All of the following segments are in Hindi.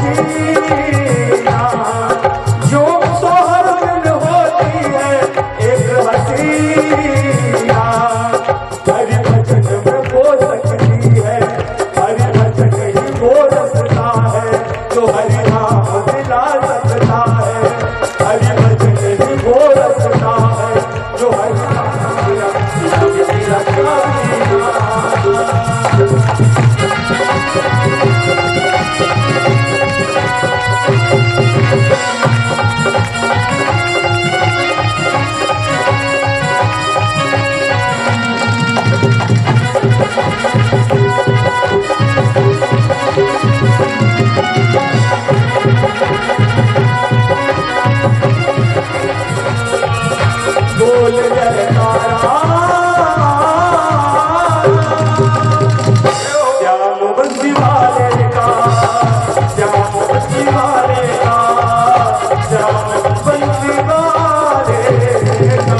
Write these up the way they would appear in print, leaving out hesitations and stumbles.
हसीना जो सोहर दिन होती है एक हसीना, हरि भजन में वो सकती है, हरि भजन ही वो रसता है जो हरि नाम दिला सकता है, हरि भजन ही वो रसता है जो हरि नाम दिला सकता है। बोल जयकारा श्याम बंसी वाले का, श्याम बंसी वाले का, श्याम बंसी वाले का।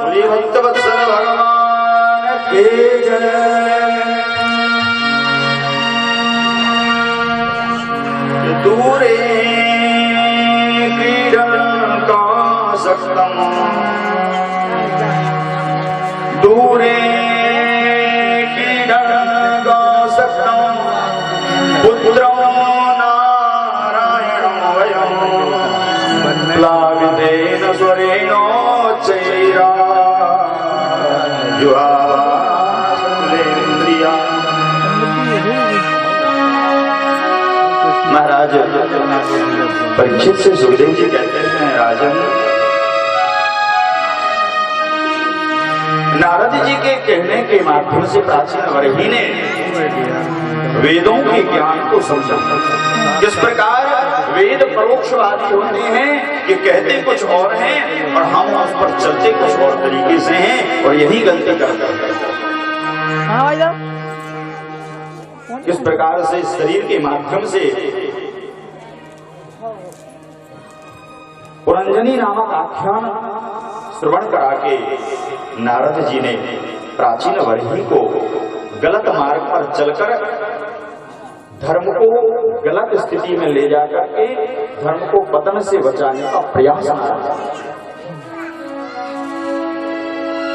बोलिए भक्तवत्सल भगवान के जय। दूरे दूरे क्रीडनगासक्तं पुत्रं नारायणं वयं प्लावितेन स्वरेणोच्चैरा जुहावसुलेन्द्रिया। महाराज परीक्षित से सुखदेव जी कहते हैं, राजन नारद जी के कहने के माध्यम से प्राचीन वरही ने वेदों के ज्ञान को समझा। किस प्रकार वेद परोक्षवादी होते हैं कि कहते कुछ और हैं और हम उस पर चलते कुछ और तरीके से हैं, और यही गलती करते हैं। किस प्रकार से शरीर के माध्यम से पुरंजनी नामक आख्यान श्रवण करा के नारद जी ने प्राचीन वरही को गलत मार्ग पर चलकर धर्म को गलत स्थिति में ले जाकर के धर्म को पतन से बचाने का प्रयास किया।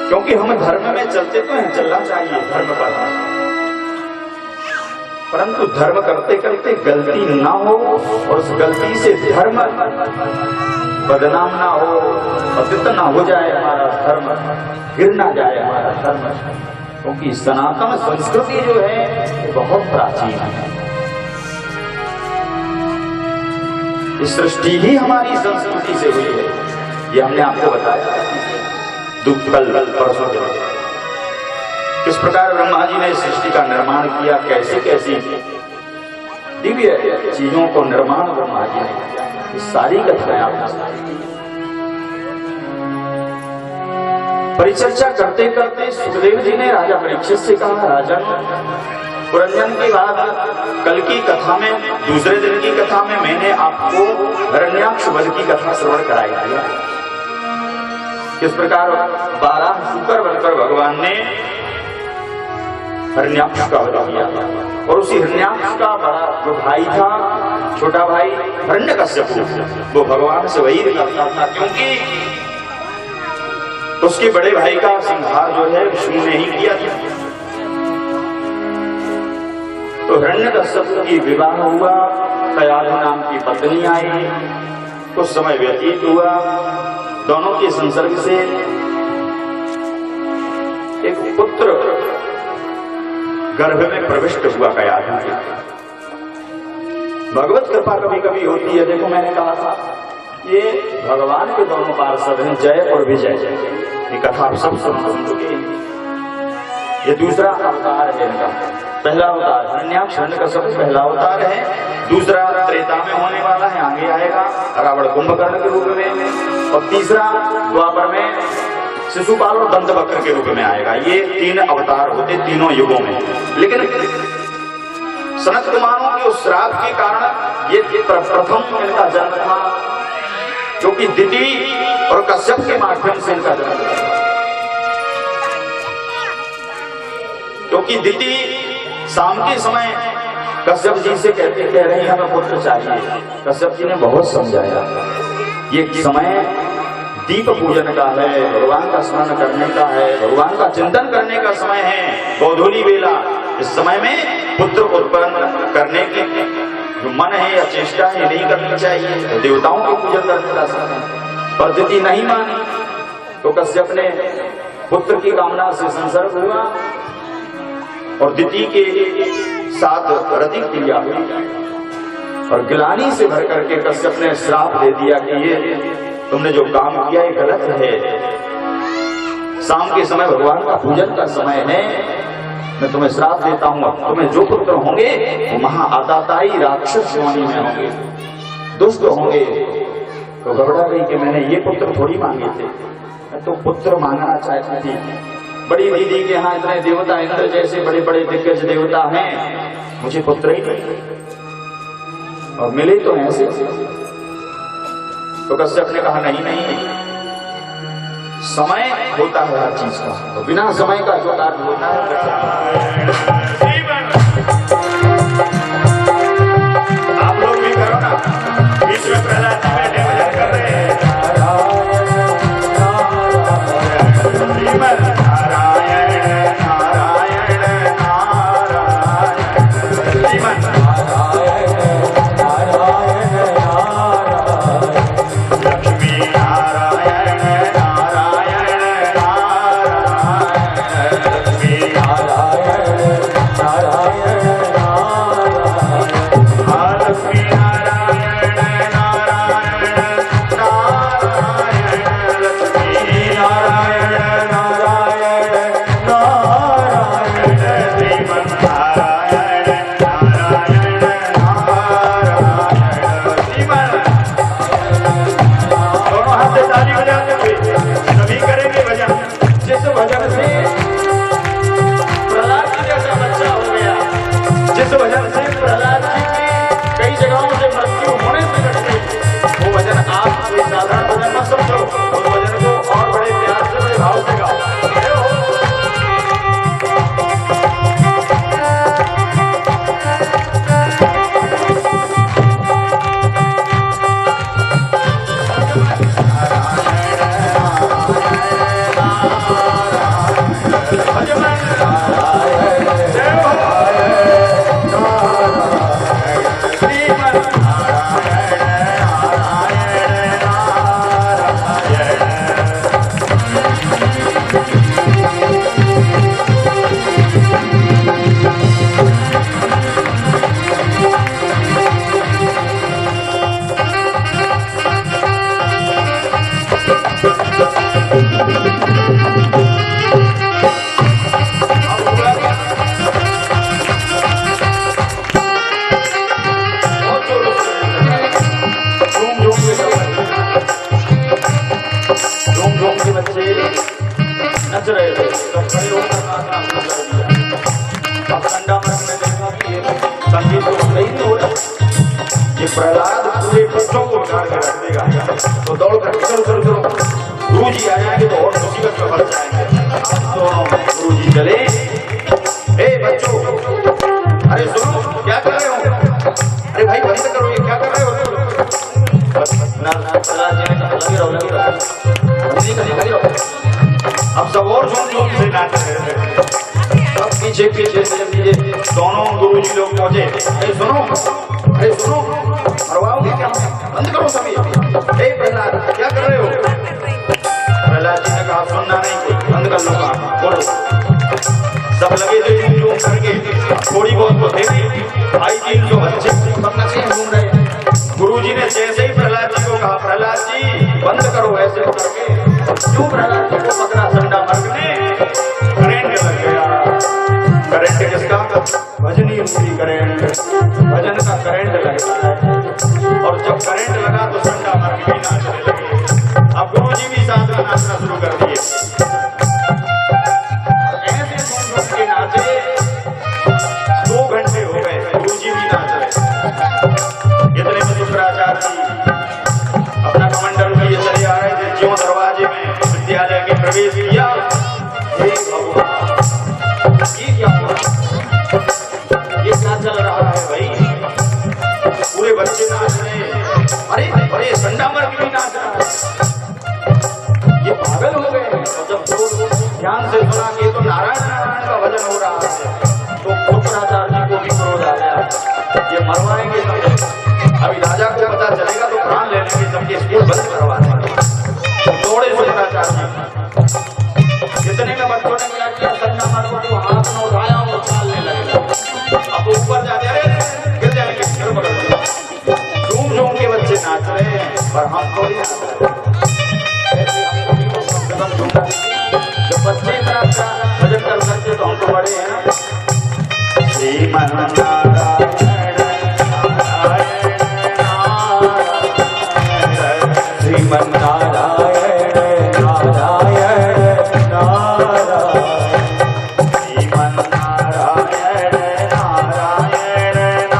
क्योंकि हम धर्म में चलते तो हैं, चलना चाहिए धर्म पर, परंतु धर्म करते करते गलती ना हो और उस गलती से धर्म बदनाम ना हो, पतित ना हो जाए हमारा धर्म, गिर ना जाए हमारा धर्म। क्योंकि सनातन संस्कृति जो है बहुत प्राचीन है। इस सृष्टि ही हमारी संस्कृति से हुई है, ये हमने आपको बताया कल परसों के। किस प्रकार ब्रह्मा जी ने सृष्टि का निर्माण किया, कैसे कैसी दिव्य चीजों को निर्माण ब्रह्मा जी ने किया, सारी कथाएं आपको परिचर्चा करते करते सुखदेव जी ने राजा परीक्षित से कहा, राजन पुरंजन के बाद कल की कथा में, दूसरे दिन की कथा में मैंने आपको हिरण्याक्ष वध की कथा श्रवण कराई थी। किस प्रकार 12 शुकर बनकर भगवान ने हिरण्याक्ष का वध किया, और उसी हिरण्याक्ष का बड़ा जो भाई था, छोटा भाई हिरण्यकश्यप, वो भगवान से वैर करता था, क्योंकि उसके बड़े भाई का संहार जो है विष्णु ने ही किया था। तो हिरण्यकश्यप की विवाह हुआ, कयाधु नाम की पत्नी आई, कुछ समय व्यतीत हुआ, दोनों के संसर्ग से एक पुत्र गर्भ में प्रविष्ट हुआ कयाधु। भगवत कृपा कभी कभी होती है। देखो मैंने कहा था ये भगवान के दोनों पार्षद हैं, जय और विजय। ये कथा आप सब सुन चुके हैं। ये दूसरा अवतार है इनका। पहला अवतार हिरण्याक्ष हिरण्यकश्यप पहला अवतार है, दूसरा त्रेता में होने वाला है, आगे आएगा रावण कुंभकर्ण के रूप में, और तीसरा द्वापर में शिशुपाल और दंतवक्र के रूप में आएगा। ये 3 अवतार होते तीनों युगों में। लेकिन सनत कुमारों के उस श्राप के कारण ये प्रथम इनका जन्म था, जो कि दिति और कश्यप के माध्यम से इनका जन्म था। क्योंकि दिति शाम के समय कश्यप जी से कह रहे हैं हमें पुत्र चाहिए। कश्यप जी ने बहुत समझाया, ये समय दीप पूजन का है, भगवान का स्मरण करने का है, भगवान का चिंतन करने का समय है, गोधूली बेला। इस समय में पुत्र उत्पन्न करने की जो मन है या चेष्टा है नहीं करनी चाहिए, तो देवताओं के पूजन करने का समय। पर दिति नहीं मानी तो कश्यप ने पुत्र की कामना से संसर्ग हुआ और दिति के साथ रति क्रिया हुई और गिलानी से भर करके कश्यप ने श्राप दे दिया कि ये तुमने जो काम किया ये गलत है। शाम के समय भगवान का पूजन का समय है, मैं तुम्हें श्राप देता हूं, तुम्हें जो पुत्र होंगे वो महाआताताई राक्षस योनि में होंगे, दुष्ट होंगे। तो घबरा गई कि मैंने ये पुत्र थोड़ी मांगे थे, मैं तो पुत्र मांगना चाहती थी। बड़ी दीदी के यहाँ इतने देवता, इंद्र जैसे बड़े बड़े दिग्गज देवता हैं, मुझे पुत्र ही नहीं और मिले तो ऐसे। तो कश्यप ने कहा नहीं नहीं, समय होता है हर चीज का, तो बिना समय का जो कार्य होता है आप लोग भी करो ना। बीच में प्रहलाद जी बैठे भजन कर रहे हैं, प्रहलाद पूरे बच्चों को उठाड़ के रख देगा, तो दौड़ कर चलो गुरु जी आ जाएंगे तो और मुसीबत में फंस जाएंगे। तो गुरु जी चले, ए बच्चों अरे सुनो क्या कर रहे हो, अरे भाई बंद करो ये क्या कर रहे हो। प्रहलाद जी ने कहा लगे रहो। अब सब और झूम से नाच रहे थे। अब पीछे से दोनों गुरु जी लोग पहुंचे, अरे सुनो मरवाओगे क्या, बंद करो सभी। ए प्रहलाद क्या कर रहे हो। प्रहलाद जी ने कहा सुनना नहीं कोई, बंद कर लो काम, बोलो। सब लगे थे झूम करके, थोड़ी बहुत तो थे भाई 300 बच्चे घूम रहे। गुरु जी ने जैसे ही प्रहलाद जी को कहा प्रहलाद जी बंद करो ऐसे करके, क्यों प्रहलाद जी को पकड़ा संडा मर्ग ने, करंट लग गया। करंट किसका, भजनी मूरी करंट, भजन का करंट लगता है। और जब करंट लगा तो संडा मर्ग भी नाचने लगे। अब गुरु जी भी साथ में नाचना शुरू कर दिए। ऐसे झूम के नाचे 2 घंटे हो गए, गुरु जी भी नाच रहे। इतने में शुक्राचार्य जी अपना कमंडल लिए चले आ रहे थे। ज्यों दरवाजे में विद्यालय के प्रवेश किया, हे भगवान ये क्या हुआ, ये क्या चला चल रहा है भाई, पूरे बच्चे नाच रहे हैं। अरे अरे संडा मर्ग भी नाच रहा है, ये पागल हो गए। और जब लोग ध्यान से सुना कि तो नारायण नारायण का भजन हो रहा है, तो शुक्राचार्य जी को भी क्रोध आ गया, ये मरवाएंगे समझे। अभी राजा को पता चलेगा तो प्राण ले लेंगे, समझे स्कूल बंद करवा देंगे। दौड़े शुक्राचार्य जी, जितने में बच्चों ने क्या किया, संडा मर्ग को हाथ में उठाया और उछालने लगे। अब ऊपर जाते अरे गिर जाएंगे, झूम झूम के बच्चे नाच रहे हैं, पर हम थोड़ी नाच रहे हैं। जब बच्चे इतना अच्छा भजन कर सकते तो हम तो बड़े हैं ना। श्रीमन नारायण श्रीमन नारायण नारायण नारायण श्रीमन नारायण नारायण नारायण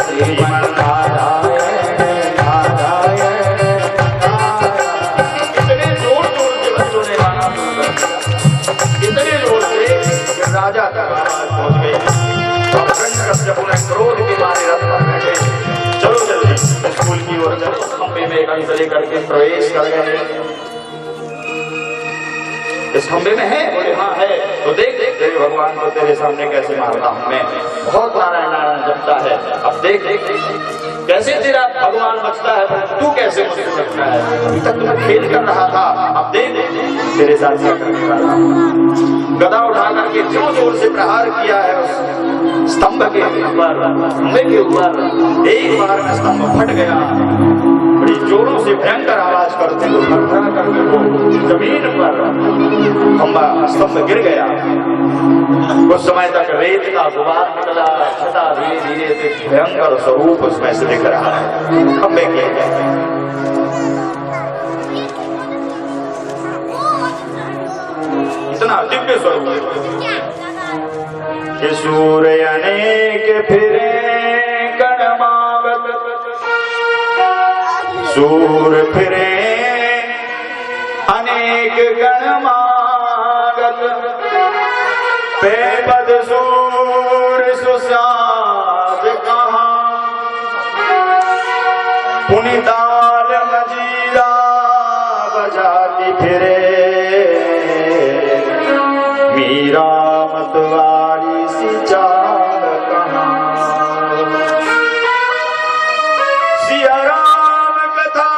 श्रीमन नारायण नारायण नारायण। इतने जोर जोर से बच्चों ने गाना शुरू कर दिया, इतने जोर से कि राजा तक आवाज पहुंच गई। और हिरण्यकश्यप ने क्रोध के मारे रथ पर बैठे, चलो जल्दी स्कूल की ओर चलो। खंबे में कंस लेकर के प्रवेश कर गए। इस खंबे में है? बोले हाँ है। तो देख देख तेरे भगवान को तेरे सामने कैसे मारता हूं मैं, बहुत नारायण नारायण जपता है। अब देख देख कैसे तेरा भगवान बचता है, तू कैसे मुझे रखता है। अभी तक मैं खेल कर रहा था, अब देख तेरे साथ क्या करने वाला हूं। गदा उठा करके जो जोर से प्रहार किया है उस स्तंभ के ऊपर, खंबे के ऊपर, एक बार में स्तंभ फट गया। बड़ी जोरों से भयंकर आवाज करते हुए थरथरा करके वो जमीन पर खंबा स्तंभ गिर गया। कुछ समय तक रेत का गुबार निकला, छटा धीरे धीरे से भयंकर स्वरूप उसमें से दिख रहा है खंबे के। इतना दिव्य स्वरूप कि सूर्य अनेक फिरे कणमागत, सूर फिरे अनेक गणमागत, पेपद सूर सुसाद कहाँ, पुनिताल मजीरा बजाती फिरे, मीरा मतवारी सी चाल कहाँ। सिया राम कथा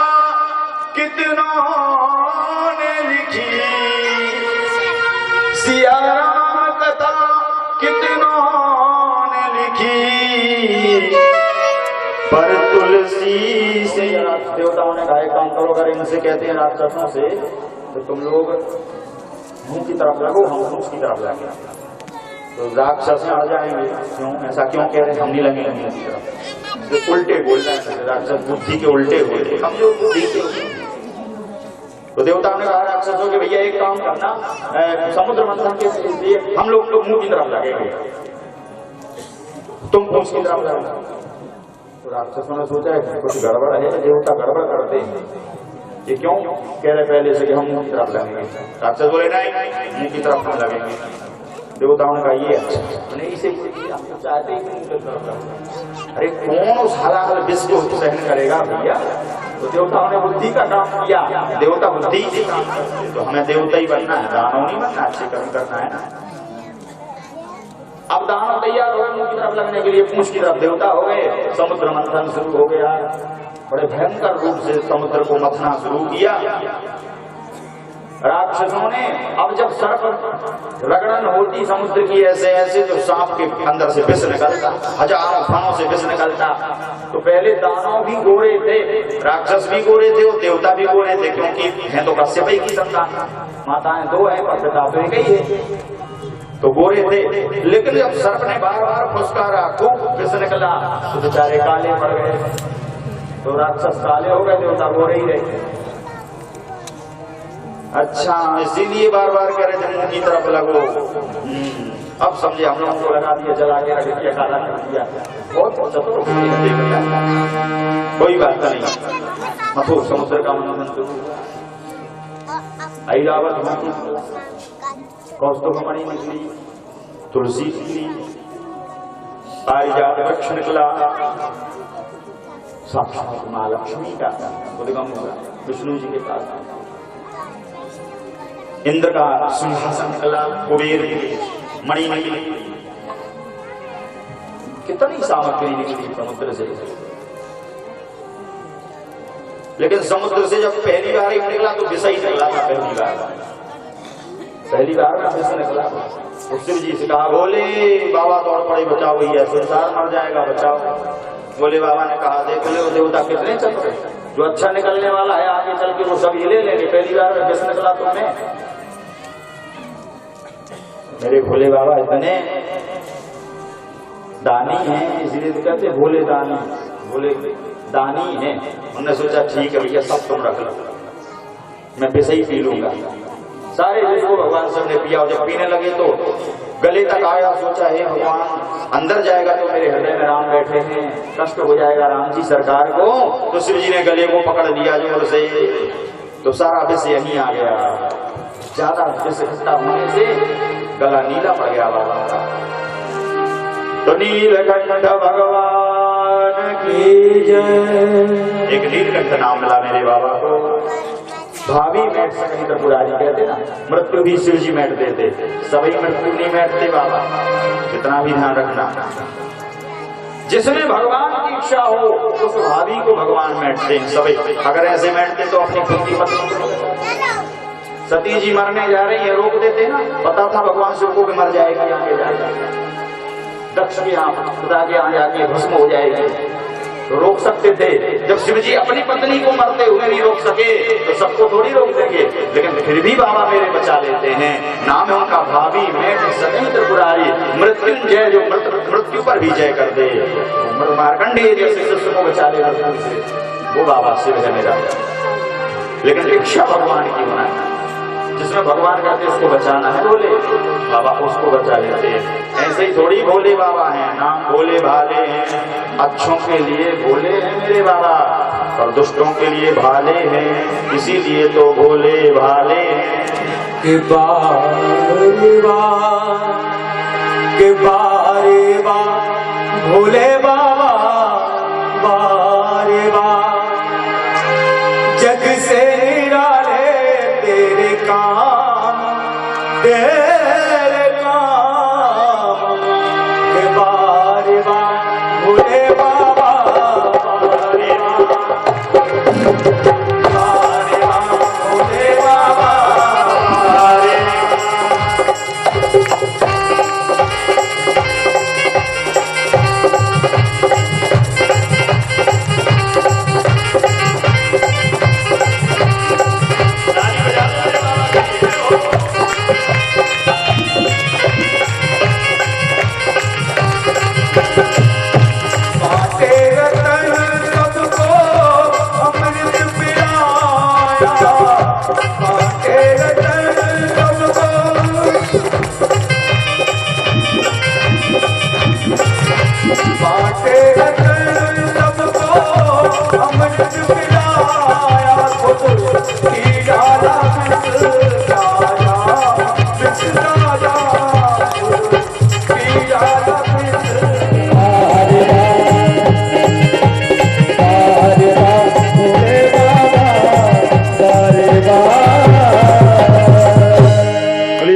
कितनों ने लिखी, सिया राम कथा कितनों ने लिखी, पर तुलसी से। देवताओं ने कहा काम करो, अगर इनसे कहते हैं राक्षसों से तो तुम लोग मुंह की तरफ लगो, हम मुंह की तरफ लगे, तो राक्षस अड़ जाएंगे। क्यों ऐसा क्यों कह रहे, हम नहीं लगेंगे मुंह की तरफ, तो उल्टे बोल रहे हैं राक्षस, बुद्धि के उल्टे बोले, हम जो बुद्धि के। तो देवताओं ने कहा राक्षसों के भैया एक काम करना, समुद्र मंथन के लिए हम लोग तो मुंह की तरफ लगेंगे, तुम पूंछ की तरफ लगना। तो राक्षसों ने सोचा कुछ गड़बड़ है, देवता गड़बड़ करते हैं, ये क्यों कह रहे पहले से कि हम मुंह की तरफ लगेंगे। राक्षस बोले नहीं, मुंह की तरफ हम लगेंगे। देवताओं ने कहा ये अच्छा नहीं, इसे चाहते ही मुंह की तरफ लगेंगे। अरे कौन उस हलाल विष को सहन करेगा भैया। तो देवताओं ने बुद्धि का काम किया, देवता बुद्धि से काम करते, तो हमें देवता ही बनना है, दानव नहीं बनना, अच्छे कर्म करना है ना। अब दानव तैयार हो गए मुंह की तरफ लगने के लिए, पूंछ की तरफ देवता हो गए। समुद्र मंथन शुरू हो गया, बड़े भयंकर रूप से समुद्र को मथना शुरू किया राक्षसों ने। अब जब सर्प रगड़न होती समुद्र की ऐसे ऐसे, तो सांप के अंदर से विष निकलता, हजारों फनों से विष निकलता। तो पहले दानव भी गोरे थे, राक्षस भी गोरे थे और देवता भी गोरे थे, क्योंकि हैं तो कश्यप की संतान, माताएं दो है पर पिता तो एक ही है, तो गोरे थे। लेकिन जब सर्प ने बार बार फुसकारा, खूब विष निकला, तो बेचारे काले पड़ गए। तो राक्षस काले हो गए, देवता गोरे ही रहे। अच्छा, इसीलिए बार बार कह रहे थे मुंह की तरफ लगो। अब समझे, हम लोगों को लगा दिया, जला के रख दिया, काला कर दिया, बहुत चतुर। कोई बात नहीं, मथुर समुद्र का मंथन शुरू, ऐरावत कौस्तुभमणि निकली, तुलसी निकली, पारिजात वृक्ष निकला, साक्षात मां लक्ष्मी का उद्गम हुआ विष्णु जी के पास। इंद्र का सिंहासन निकला, कुबेर की मणि निकली, कितनी सामग्री निकली समुद्र से। लेकिन समुद्र से जब पहली बार एक निकला तो विष ही निकला था। पहली बार में विष निकला। शिव जी से कहा, बोले बाबा दौड़ पड़े, बचाओ भैया, संसार मर जाएगा, बचाओ। बोले बाबा ने कहा, देख लो देवता कितने चल रहे, जो अच्छा निकलने वाला है आगे चल के वो सब ये ले लेंगे, पहली बार में विष निकला तुम्हें। मेरे भोले बाबा इतने दानी हैं, इसलिए तो कहते भोले दानी, भोले दानी हैं। उन्होंने सोचा ठीक है भैया सब तुम रख लो, मैं विष ही पी लूंगा। सारे विष को भगवान सब ने पिया और जब पीने लगे तो गले तक आया। सोचा हे भगवान अंदर जाएगा तो मेरे हृदय में राम बैठे हैं, कष्ट हो जाएगा राम जी सरकार को। तो शिव जी ने गले को पकड़ लिया जोर से, तो सारा विष यहीं आ गया। ज्यादा विष इकट्ठा होने से गला नीला पड़ गया बाबा का। तो नीलकंठ भगवान की जय। एक नीलकंठ नाम मिला मेरे बाबा को। भाभी मैट सकनी त्रिपुरारी कहते ना, मृत्यु भी शिव जी मैट देते, सभी मृत्यु नहीं मैटते बाबा, कितना भी ध्यान रखना। जिसमें भगवान की इच्छा हो उस भाभी को भगवान मैटते हैं सभी। अगर ऐसे मैटते तो अपनी खुद की पत्नी, सती जी मरने जा रही है, रोक देते ना, पता था भगवान शिव को भी मर जाएगी, आगे जाएगा दक्ष के यहाँ खुदा के यहाँ जाके भस्म हो जाएगी, तो रोक सकते थे। जब शिव जी अपनी पत्नी को मरते हुए नहीं रोक सके तो सबको थोड़ी रोक देंगे। लेकिन फिर भी बाबा मेरे बचा लेते हैं। नाम है उनका भाभी मैट सकनी त्रिपुरारी, मृत्युंजय, जो मृत्यु पर भी जय कर दे। मार्कंडेय जैसे शिष्य को बचा ले मृत्यु से, वो बाबा शिव है मेरा। लेकिन इच्छा भगवान की होना है, जिसमें भगवान कहते इसको बचाना है बोले बाबा उसको बचा लेते हैं। ऐसे ही थोड़ी भोले बाबा हैं, नाम भोले भाले हैं। अच्छों के लिए भोले हैं मेरे बाबा और दुष्टों के लिए भाले हैं, इसीलिए तो भोले भाले हैं। के बारे बा भोले बाबा बारे बा, जग से निराले तेरे काम, तेरे काम। के बारे बा भोले बाबा बारे बा, बारे बा भोले बाबा बारे बा।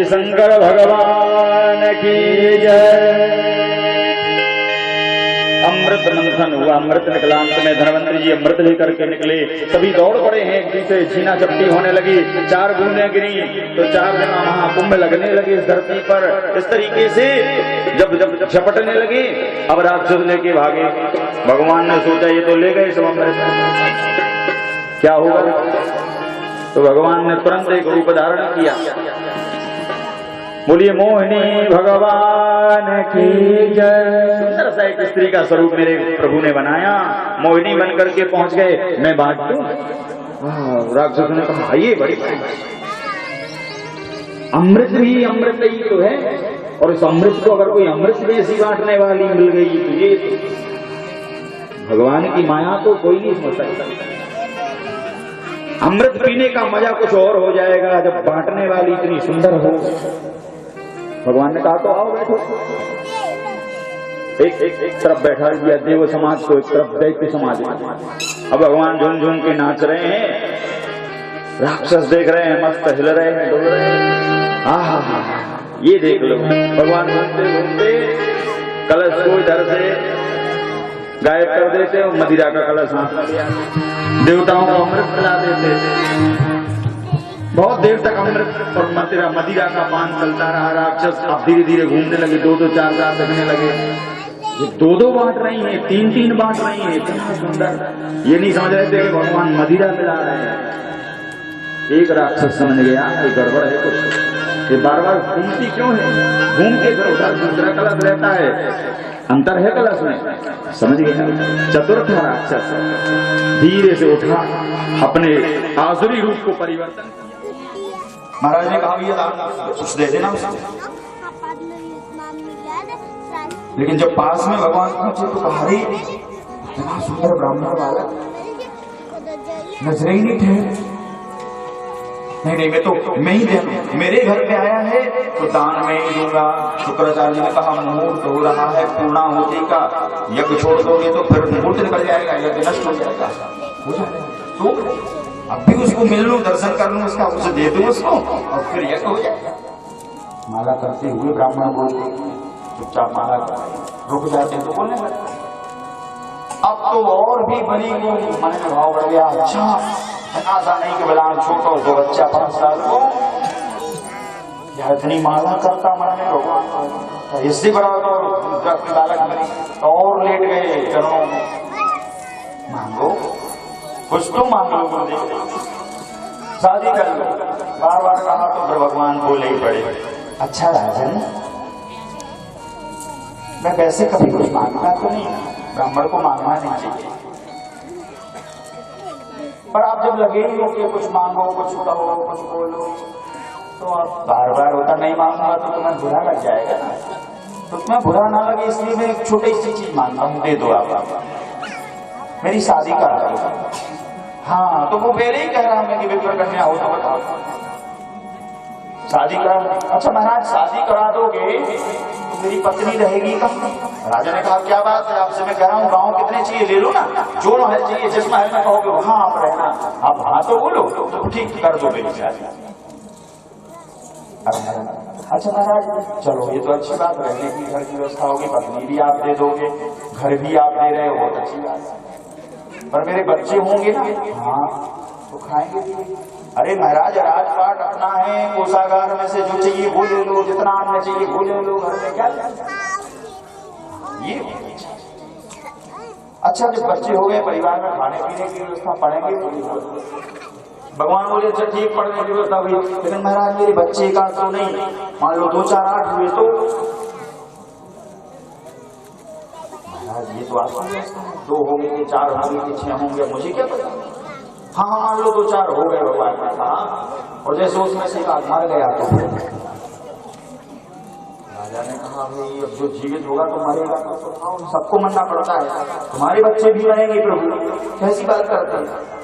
शंकर भगवान की जय। अमृत मंथन हुआ, अमृत निकला। अंत में धनवंतरी जी अमृत लेकर के निकले। सभी दौड़ पड़े हैं, एक दूसरे छीना चपटी होने लगी। 4 बूंदें गिरी तो 4 जगह महाकुंभ लगने लगे इस धरती पर। इस तरीके से जब जब झपटने लगे, अब राक्षस लेके भागे। भगवान ने सोचा ये तो ले गए सब अमृत, क्या होगा? तो भगवान ने तुरंत एक रूप धारण किया। बोलिए मोहिनी भगवान की जय। सुंदर सा एक स्त्री का स्वरूप मेरे प्रभु ने बनाया। मोहिनी बनकर के पहुंच गए, मैं बांट दूं? राक्षस ने कहा ये बड़ी अमृत भी अमृत ही तो है, और इस अमृत को अगर कोई अमृत में ऐसी बांटने वाली मिल गई तो ये भगवान की माया तो कोई नहीं समझ सकता। अमृत पीने का मजा कुछ और हो जाएगा जब बांटने वाली इतनी सुंदर हो। भगवान ने कहा तो आओ बैठो। एक तरफ बैठा दिया देव समाज को, एक तरफ दैत्य समाज। अब भगवान झूम झूम के नाच रहे हैं, राक्षस देख रहे हैं, मस्त हिल रहे हैं, डोल रहे हैं। आहा, ये देख लो भगवान घूमते घूमते कलश को इधर से गायब कर देते और मदिरा का कलश हाथ में लिया, देवताओं को अमृत पिला देते। बहुत देर तक अमृत और मदिरा का पान चलता रहा। राक्षस अब धीरे धीरे घूमने लगे, 2-2 4-4 दिखने लगे। ये 2-2 बांट रही हैं, 3-3 बांट रही हैं, इतना सुंदर। ये नहीं समझ रहे थे कि भगवान मदिरा पिला रहे हैं। एक राक्षस समझ गया ये गड़बड़ है कुछ, ये बार बार घूमती क्यों है, घूम के फिर उधर दूसरा कलश रहता है, अंतर है कलश में। समझ गया चतुर्थ राक्षस धीरे से उठा, अपने आसुरी रूप को परिवर्तन। महाराज ने कहा ये कुछ दे देना उसको, लेकिन जब पास में भगवान पहुंचे तो कहा इतना सुंदर ब्राह्मण बालक नजरे ही नहीं ठहरे। नहीं मैं ही दे, मेरे घर पे आया है तो दान में ही दूंगा। शुक्राचार्य जी ने कहा मुहूर्त हो रहा है पूर्णाहुति का, यज्ञ छोड़ दोगे तो फिर मुहूर्त निकल जाएगा, यज्ञ नष्ट हो जाएगा। हो जाएगा तो अब भी उसको मिल लूं, दर्शन कर लूं उसका, उसे दे दूं उसको और फिर यज्ञ हो जाएगा। माला करते हुए ब्राह्मण बोलते चुपचाप माला कर रुक जाते तो बोलने लगते। अब तो और भी बड़ी को मन में भाव बढ़ गया, अच्छा ऐसा नहीं कि बलान छोटा हो तो बच्चा 5 साल को या इतनी माला करता मन में भगवान, इससे बड़ा तो बालक में और लेट गए चरणों में। मांगो कुछ तो मांग लो, गुरुदेव शादी कर लो। बार बार कहा तो फिर भगवान बोले ही पड़े, अच्छा राजन मैं वैसे कभी कुछ मांगना तो नहीं, ब्राह्मण को मांगना नहीं चाहिए, पर आप जब लगे ही हो कि कुछ मांगो, कुछ कहो, कुछ बोलो, तो आप बार बार होता नहीं मांगूंगा तो तुम्हें बुरा लग जाएगा ना। तो तुम्हें बुरा ना लगे इसलिए मैं एक छोटी सी चीज मांगता हूँ, दे दो आप मेरी शादी करा दो। हाँ तो वो पहले ही कह रहा है कि विप्र कन्या हो तो बताओ शादी करा। अच्छा महाराज शादी करा दोगे तो मेरी पत्नी रहेगी कहाँ? राजा ने कहा क्या बात है, आपसे मैं कह रहा हूँ गाँव कितने चाहिए ले लो ना, जो महल चाहिए जिस महल में कहोगे वहां आप रहना। आप हाँ तो बोलो तो ठीक कर दो मेरी शादी। अच्छा महाराज चलो ये तो अच्छी बात, रहने की घर की व्यवस्था होगी, पत्नी भी आप दे दोगे, घर भी आप दे रहे हो, बहुत अच्छी बात, पर मेरे बच्चे होंगे ना? हाँ तो खाएंगे भी। अरे महाराज राजपाट अपना है, कोषागार में से जो चाहिए वो ले लो, जितना अन्न चाहिए वो ले लो, घर में क्या ये। अच्छा जब बच्चे हो गए, परिवार में खाने पीने की व्यवस्था पड़ेंगे, भगवान बोले अच्छा ठीक पढ़ने की व्यवस्था हुई, लेकिन महाराज मेरे बच्चे का तो नहीं, मान लो 2 4 8 हुए तो महाराज ये तो आपकी व्यवस्था है, 2 होंगे कि 4 होंगे कि 6 होंगे मुझे क्या पता। हाँ मान लो 2 4 हो गए भगवान ने कहा, और जैसे उसमें से एक मर गया तो राजा ने कहा भाई अब जो जीवित होगा तो मरेगा तो सबको मरना पड़ता है, तुम्हारे बच्चे भी मरेंगे प्रभु, कैसी बात करते हैं।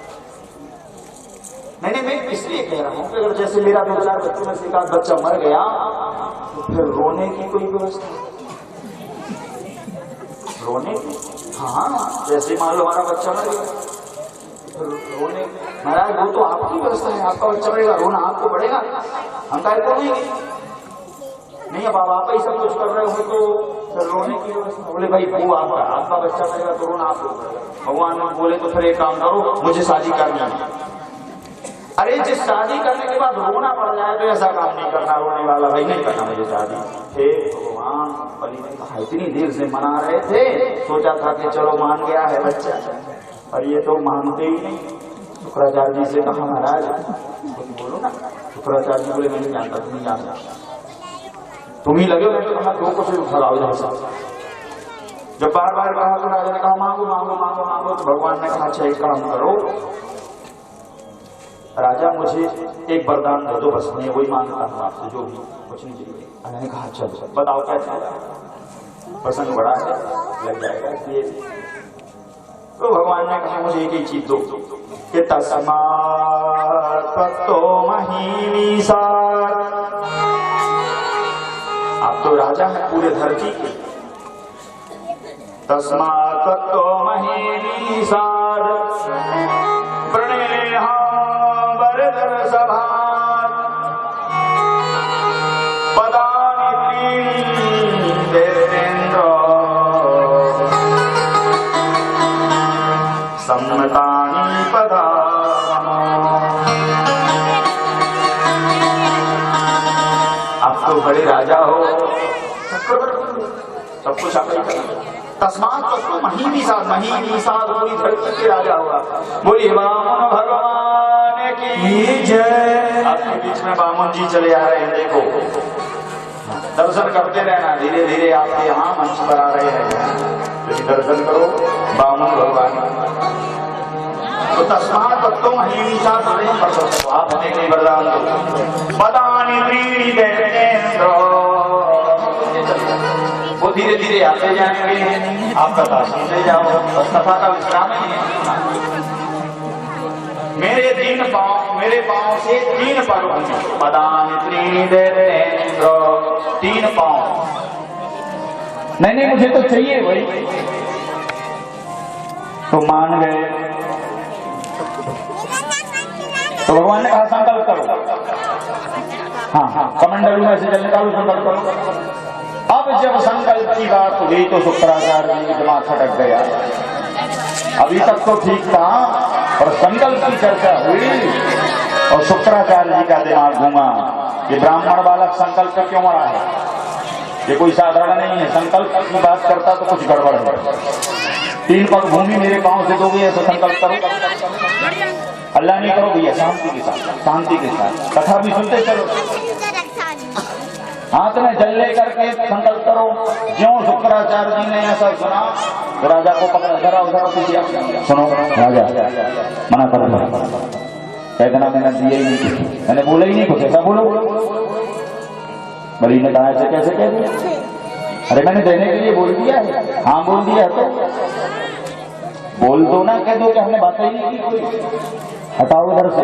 नहीं मैं इसलिए कह रहा हूँ कि अगर जैसे मेरा 2 4 बच्चों में से एक बच्चा मर गया तो फिर रोने की कोई व्यवस्था, रोने की? हाँ जैसे मान लो हमारा बच्चा मर गया रोने, महाराज वो तो आपकी व्यवस्था है, आपका बच्चा मरेगा रोना आपको पड़ेगा, हम काय को नहीं। अब आप ही सब कुछ कर रहे हो तो रोने की व्यवस्था, बोले भाई वो आपका बच्चा मरेगा तो रोना आपको पड़ेगा। भगवान बोले तो फिर एक काम करो, मुझे शादी करनी है। अरे जिस शादी करने के बाद रोना पड़ जाए तो ऐसा काम नहीं करना, रोने वाला भाई नहीं करना मुझे शादी। हे भगवान बलि ने कहा इतनी देर से मना रहे थे, सोचा था कि चलो मान गया है बच्चा, और ये तो मानते ही नहीं। शुक्राचार्य जी से कहा महाराज तुम बोलो ना। शुक्राचार्य जी बोले मैं नहीं जानता, तुम नहीं जानता, तुम ही लगे। मैंने कहा 2 कुछ भगाओ जाए सब। जब बार बार कहा तो राजा ने कहा मांगो मांगो मांगो मांगो, तो भगवान ने कहा अच्छा एक काम करो राजा मुझे एक वरदान दे दो, बस मैं वही मांगता हूँ आपसे, जो भी कुछ नहीं चाहिए। मैंने कहा अच्छा बताओ क्या चाहिए, प्रसंग बड़ा है लग जाएगा इसलिए। तो भगवान ने कहा मुझे एक ही चीज दो कि तस्मात् तत्तो महीमीसात्, आप तो राजा हैं पूरे धरती के, तस्मात् तत्त्वमहीनीसाद् प्रणेहां वरदर्शभात् पदानि त्रीणि देवेन्द्र सम्मतानि पदा। आप तो बड़े राजा हो, सब कुछ आप ही करेंगे। तस्मात् तत्त्व महीनीसाद कोई धरती के राजा हुआ। बोलिए वामन भगवान की जय। आपके बीच में वामन जी चले आ रहे हैं, देखो दर्शन करते रहना, धीरे धीरे आपके यहाँ मंच पर आ रहे हैं, लेकिन दर्शन करो वामन भगवान। तो तस्मात् तत्त्व महीनीसाद आप हमें वरदान दो। पदानि त्रीणि देवेन्द्र, वो धीरे धीरे आते जाएंगे, आप कथा सुनते जाओ, बस कथा का विश्राम ही है। मेरे पांव से 3 पर होंगे। पदानि त्रीणि देवेन्द्र, 3 पांव। नहीं मुझे तो चाहिए भाई। तो मान गए, तो भगवान ने कहा संकल्प करो। हाँ कमंडलू में से जल निकालो, संकल्प करो। अब जब संकल्प की बात हुई तो शुक्राचार्य जी दिमाग खटक गया। अभी तक तो ठीक था, और संकल्प की चर्चा हुई और शुक्राचार्य जी का दिमाग घूमा। ये ब्राह्मण बालक संकल्प क्यों रहा है? ये कोई साधारण नहीं है, संकल्प की बात करता तो कुछ गड़बड़ है। 3 पग भूमि मेरे पांव से दोगे, ऐसा संकल्प करो। अल्लाह नहीं करो भैया, शांति के साथ, शांति के साथ कथा भी सुनते चलो। हाथ में जल ले करके संकल्प करो। ज्यों शुक्राचार्य जी ने ऐसा सुना तो राजा को पकड़ा, जरा उधर दिया। सुनो राजा, मना करो, कहना मैंने दिया ही नहीं, मैंने बोला ही नहीं कुछ, ऐसा बोलो। बलि ने कहा ऐसे कैसे कह दिया? अरे मैंने देने के लिए बोल दिया है। हाँ बोल दिया तो बोल दो ना, कह दो कि हमने बातें ही नहीं की। हटाओ इधर से।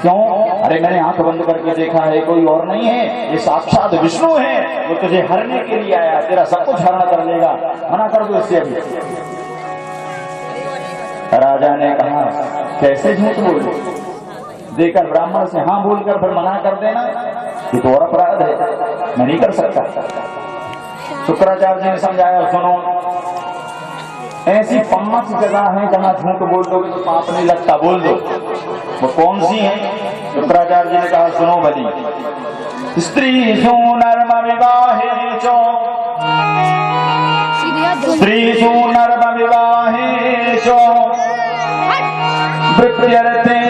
क्यों? अरे मैंने आंख बंद करके देखा है, कोई और नहीं है, ये साक्षात विष्णु है, वो तुझे हरने के लिए आया, तेरा सब कुछ हरण कर लेगा, मना कर दो इससे अभी। राजा ने कहा कैसे झूठ बोल देकर ब्राह्मण से हाँ बोलकर फिर मना कर देना, ये तो और अपराध है, मैं नहीं कर सकता। शुक्राचार्य जी ने समझाया, सुनो ऐसी 5 जगह हैं जहां झूठ बोल दोगे तो पाप नहीं लगता, बोल दो। वो कौन सी है? शुक्राचार्य जी ने कहा सुनो बलि, स्त्री नर्म विवाहेचो, स्त्री नर्म विवाहेचो, वृत्यर्थे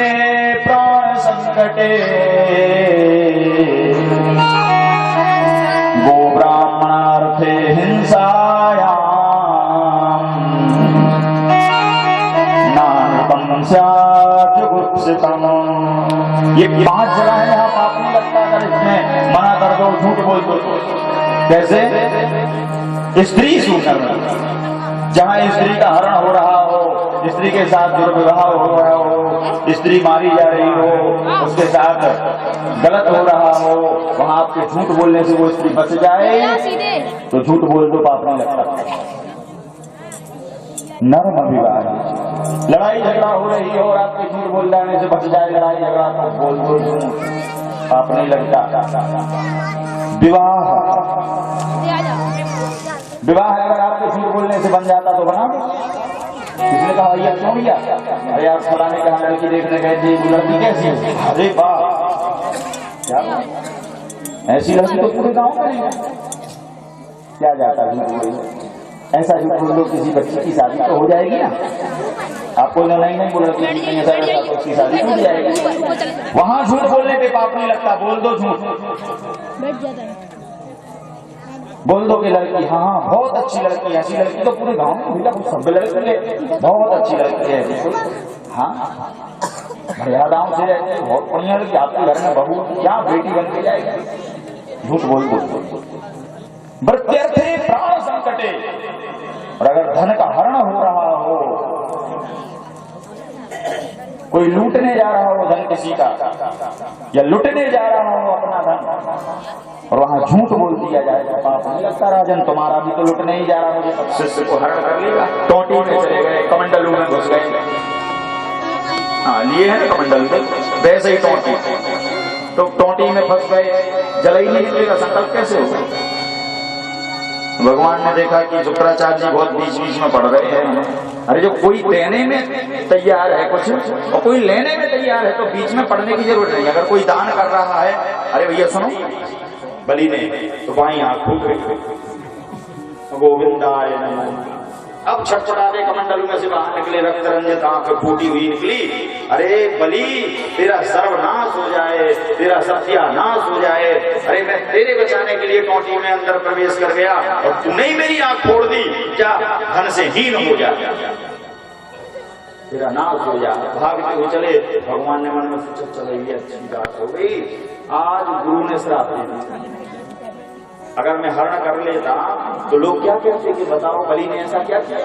प्राण संकटे, गो ब्राह्मणार्थे हिंसाया, ये 5 जगह है यहाँ पाप नहीं लगता अगर इसमें मना कर दो, झूठ बोल दो। कैसे? स्त्री सुनर्म, जहाँ स्त्री का हरण हो रहा हो, स्त्री के साथ दुर्व्यवहार हो रहा हो, स्त्री मारी जा रही हो, उसके साथ गलत हो रहा हो, वहाँ आपके झूठ बोलने से वो स्त्री बच जाए तो झूठ बोल दो, पाप नहीं लगता। नर्म विवाह, लड़ाई झगड़ा हो रही हो और आपके झूठ बोल जाने से बच जाए लड़ाई झगड़ा तो बोल दो, पाप नहीं लगता। विवाह, विवाह अगर आपके झूठ बोलने से बन जाता तो बना दो। किसने कहा भैया क्यों भैया? अरे आप फलाने कहा लड़की देखने गए थे, लड़की कैसी है? अरे वाह, क्या ऐसी लड़की तो पूरे गाँव में नहीं है। क्या जाता झूठ बोल, ऐसा झूठ बोल दो किसी बच्ची की शादी तो हो जाएगी ना। आपको नहीं बोला कि ऐसा तो उसकी शादी टूट जाएगी। वहां झूठ बोलने पे पाप नहीं लगता, बोल दो झूठ, बोल दो कि लड़की हाँ बहुत अच्छी लड़की है, ऐसी लड़की तो पूरे गांव में मिला, सब लड़की बहुत अच्छी लड़की है, हाँ मर्यादाओं से रहती है, बहुत बढ़िया लड़की, आपके घर में बहू क्या बेटी बन के जाएगी। झूठ बोल दो। वृत्यर्थे प्राण संकटे, और अगर धन का हरण हो रहा हो, कोई लूटने जा रहा हो धन किसी का, या लुटने जा रहा हो अपना धन, और वहां झूठ बोल दिया जाए तो पाप नहीं लगता राजन, तुम्हारा भी तो लुटने ही जा रहा मुझे। तब शिष्य को हरण कर लेगा, टोटी में चले गए, कमंडलू में घुस गए। हाँ लिए है कमंडल में, वैसे ही टोटी, तो टोटी में फंस गए, जल ही नहीं निकलेगा, संकल्प कैसे होगा। भगवान ने देखा कि शुक्राचार्य जी बहुत बीच बीच में पढ़ रहे हैं। अरे जो कोई देने में तैयार है कुछ और कोई लेने में तैयार है तो बीच में पढ़ने की जरूरत नहीं। अगर कोई दान कर रहा है, अरे भैया सुनो, बलि ने तो बाई आंख फूट गई, गोविंदाय नमः। अब छटपटाते कमंडल में से बाहर निकले, रक्त रंजित आंख फूटी हुई निकली। अरे बलि, तेरा सर्वनाश हो जाए, तेरा सत्यानाश हो जाए। अरे मैं तेरे बचाने के लिए टोटी में अंदर प्रवेश कर गया और तूने ही मेरी आंख फोड़ दी, क्या धन से हीन हो जा, तेरा नाश हो जा। भागते हुए चले, भगवान ने मन में सोचा चलो ये अच्छी बात हो गई, आज गुरु ने श्राप दे दिया। अगर मैं हरण कर लेता तो लोग क्या कहते कि बताओ बलि ने ऐसा क्या किया,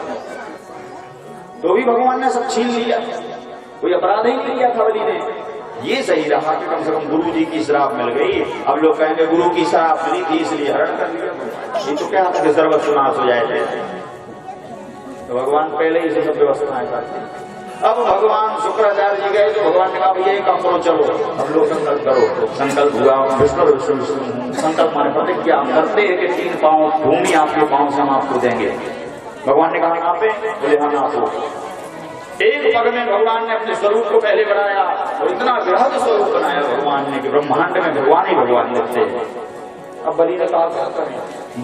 तो भी भगवान ने सब छीन लिया, कोई अपराध ही नहीं किया था बलि ने। ये सही रहा कि कम से कम गुरु जी की श्राप मिल गई। अब लोग कहेंगे गुरु की श्राप मिली थी इसलिए हरण कर लिया, ये तो क्या था कि सर्वस्व नाश हो जाए थे। तो भगवान पहले ही से सब व्यवस्थाएं करते हैं। अब भगवान शुक्राचार्य जी गए तो भगवान ने कहा भैया एक काम करो, चलो अब लोग संकल्प करो। संकल्प हुआ, विष्णु विष्णु संकल्प माने प्रतिज्ञा हम करते हैं कि 3 पांव भूमि आपके पांव से हम आपको देंगे। भगवान ने कहा नापे, बोले हाँ नापो। एक पग में भगवान ने अपने स्वरूप को पहले बनाया और इतना बृहद स्वरूप बनाया भगवान ने कि ब्रह्मांड में भगवान ही भगवान लगते हैं। अब बलि ने कहा क्या करें,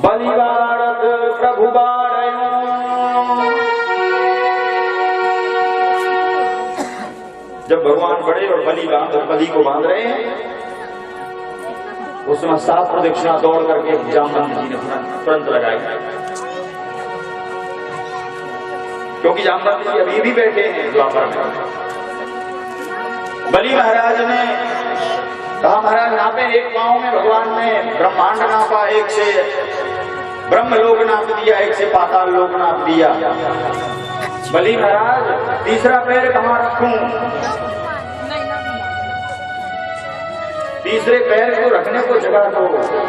बलि बारत प्रभु बारयो। जब भगवान बड़े और बलि को बांध रहे हैं, उस समय 7 प्रदक्षिणा दौड़ करके जामवंत जी ने तुरंत लगाई, क्योंकि जामवंत जी अभी भी बैठे हैं द्वापर में। बलि महाराज ने कहा महाराज नापे, एक पांव में भगवान ने ब्रह्मांड नापा, एक से ब्रह्मलोक नाप दिया, एक से पाताल लोक नाप दिया। बलि महाराज तीसरा पैर कहाँ रखूं, तीसरे पैर को रखने को जगह दो,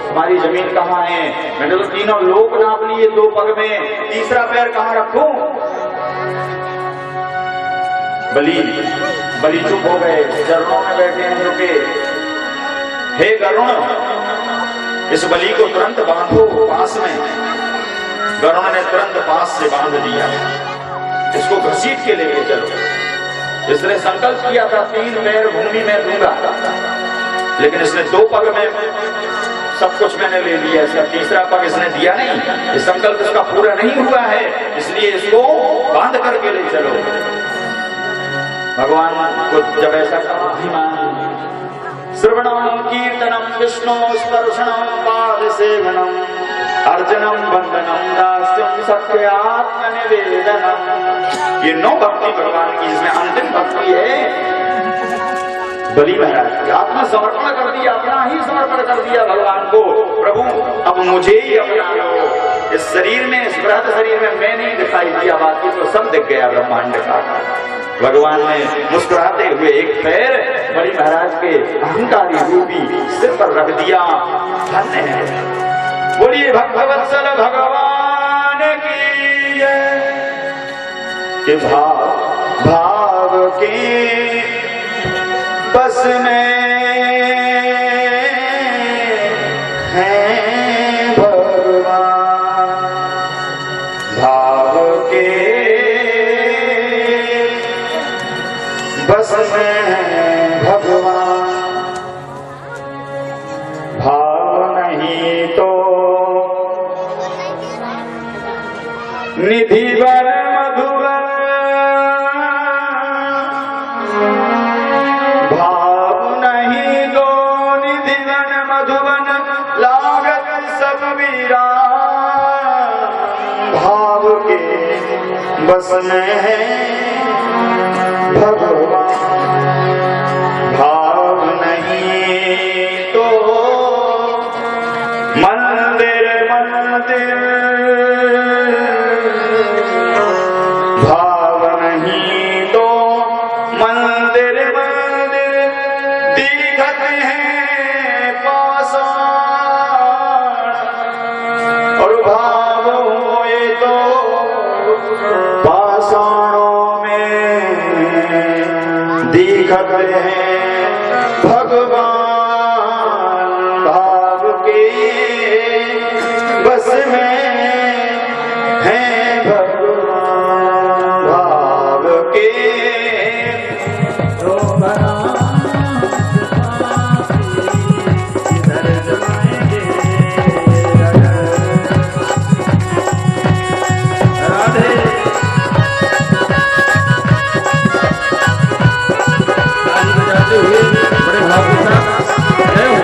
हमारी जमीन कहाँ है, मैंने तो तीनों लोक नाप लिए 2 पग में, तीसरा पैर कहाँ रखूं। बलि चुप हो गए, चरणों में बैठे हैं रुके। हे गरुण, इस बलि को तुरंत बांधो पास में। गरुण ने तुरंत पास से बांध दिया, इसको घसीट के लेके चलो। इसने संकल्प किया था 3 पैर भूमि में दूंगा, लेकिन इसने 2 पग में सब कुछ मैंने ले लिया, इसका तीसरा पग इसने दिया नहीं। ये संकल्प इसका पूरा नहीं हुआ है, इसलिए इसको बांध करके ले चलो। भगवान को जब ऐसा कहा, श्रवणम कीर्तनम विष्णु स्पर्शनम पाद सेवनम अर्चनम वंदनम दास्यम सत्यात्म निवेदनम। ये 9 भक्ति भगवान की, जिसमें अंतिम भक्ति है बलि महाराज आत्मसमर्पण कर दिया, अपना ही समर्पण कर दिया भगवान को। प्रभु अब मुझे ही अपना लो, इस शरीर में, इस बृहद शरीर में मैं नहीं दिखाई दिया, बाकी तो सब दिख गया ब्रह्मांड का। भगवान ने मुस्कुराते हुए एक पैर बलि महाराज के अहंकारी रूपी सिर पर रख दिया। धन्य है, बोलिए भक्तवत्सल भगवान की जय। कि भाव के बस में है भगवान, भाव के बस में है भगवान। भाव नहीं तो निधि बर मधुबर, भाव नहीं दो निधि वन मधुबन, लागत सब वीरा। भाव के बस में है भगवान, भाव नहीं तो मंदिर मंदिर, भाव नहीं तो मंदिर मंदिर, दिखत है पासा पाषाणों में दिखत हैं भगवान भाव के बस में हैं भगवान भाव के तो इधर जाएंगे राधे ताली बजाते हुए बड़े भाव के साथ जय हो।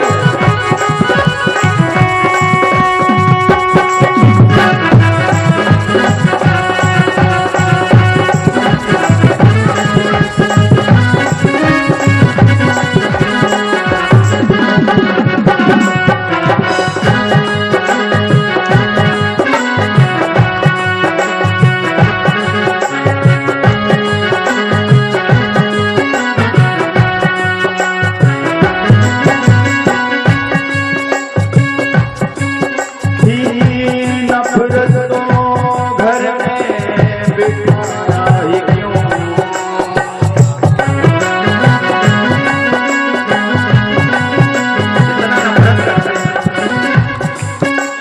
नफरत तो घर में बिठाया ही क्यों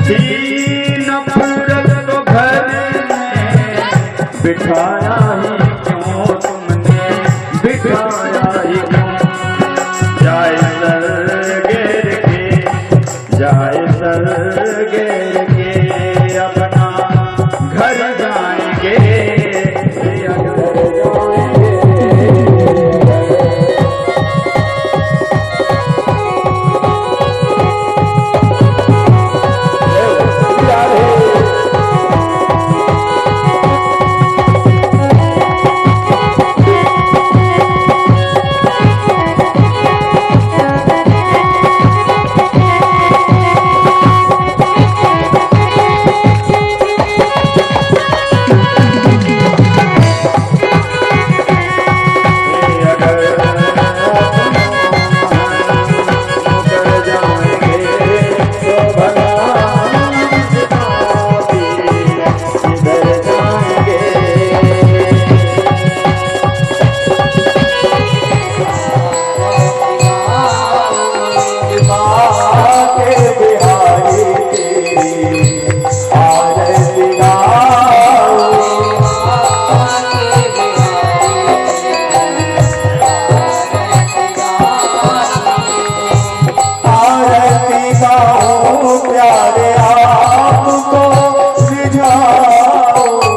थी नफरत तो घर में बिठाया ही क्यों तुमने बिठाया ही क्यों जाए सर गिर के जाए सर गिर के अपना घर जाएंगे प्यारे आपको रिझाओ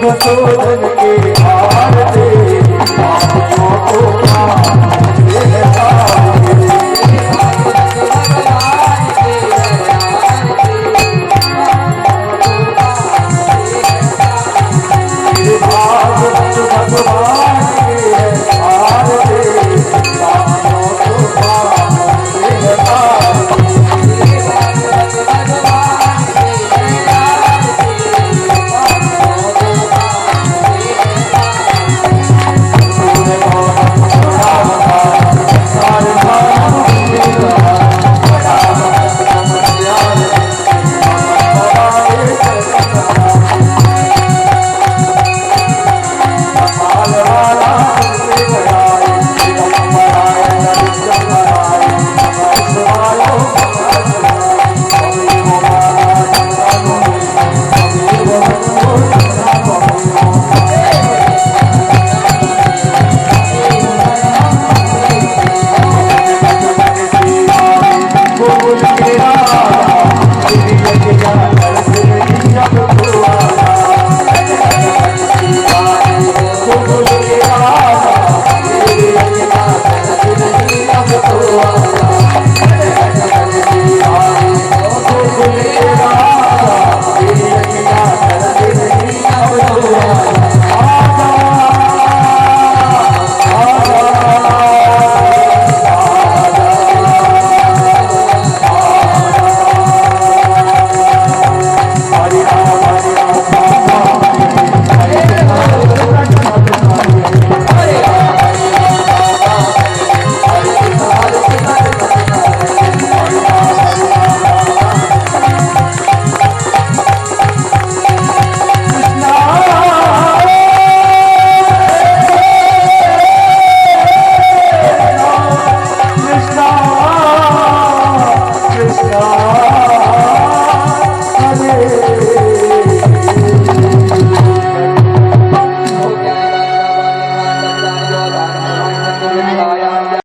मधुसूदन के हार दे पापियों को पार